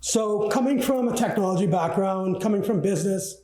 So coming from a technology background, coming from business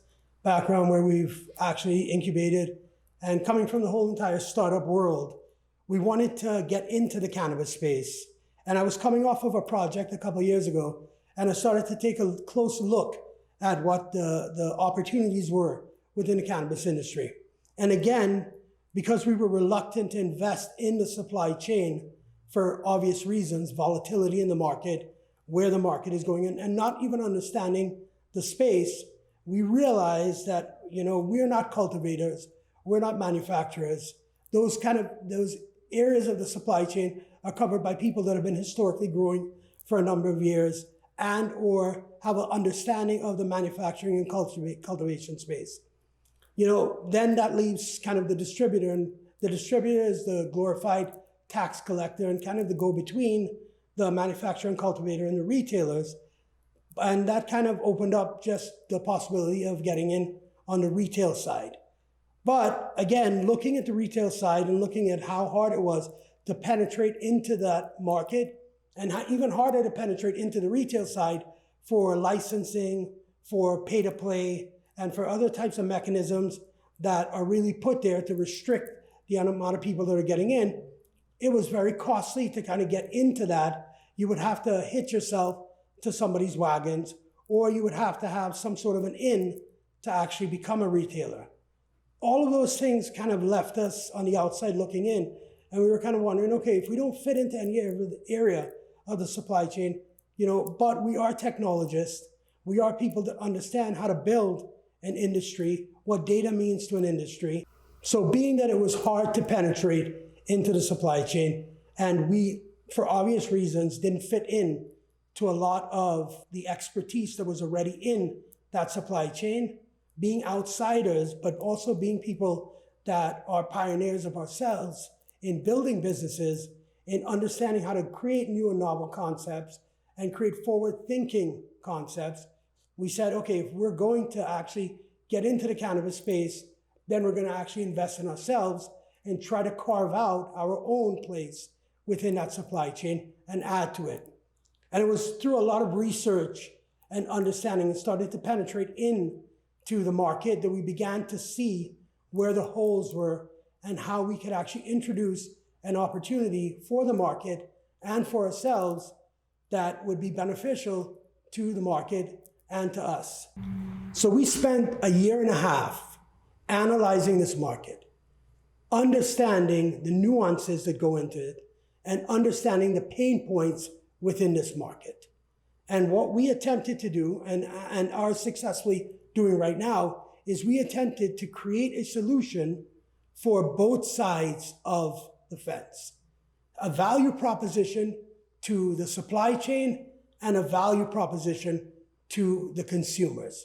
background where we've actually incubated, and coming from the whole entire startup world, we wanted to get into the cannabis space. And I was coming off of a project a couple of years ago, and I started to take a close look at what the opportunities were within the cannabis industry. And again, because we were reluctant to invest in the supply chain for obvious reasons, volatility in the market, where the market is going, and not even understanding the space, we realized that, we're not cultivators, we're not manufacturers. Those areas of the supply chain are covered by people that have been historically growing for a number of years and or have an understanding of the manufacturing and cultivation space. Then that leaves kind of the distributor, and the distributor is the glorified tax collector and kind of the go-between the manufacturer and cultivator and the retailers. And that kind of opened up just the possibility of getting in on the retail side. But again, looking at the retail side and looking at how hard it was to penetrate into that market, and how even harder to penetrate into the retail side for licensing, for pay to play, and for other types of mechanisms that are really put there to restrict the amount of people that are getting in, it was very costly to kind of get into that. You would have to hitch yourself to somebody's wagons, or you would have to have some sort of an in to actually become a retailer. All of those things kind of left us on the outside looking in, and we were kind of wondering, okay, if we don't fit into any area of the supply chain, but we are technologists, we are people that understand how to build an industry, what data means to an industry. So being that it was hard to penetrate into the supply chain, and we, for obvious reasons, didn't fit in to a lot of the expertise that was already in that supply chain, being outsiders, but also being people that are pioneers of ourselves in building businesses, in understanding how to create new and novel concepts and create forward-thinking concepts, we said, okay, if we're going to actually get into the cannabis space, then we're going to actually invest in ourselves and try to carve out our own place within that supply chain and add to it. And it was through a lot of research and understanding and started to penetrate into the market that we began to see where the holes were and how we could actually introduce an opportunity for the market and for ourselves that would be beneficial to the market and to us. So we spent a year and a half analyzing this market, understanding the nuances that go into it, and understanding the pain points within this market. And what we attempted to do, and are successfully doing right now, is we attempted to create a solution for both sides of the fence. A value proposition to the supply chain and a value proposition to the consumers.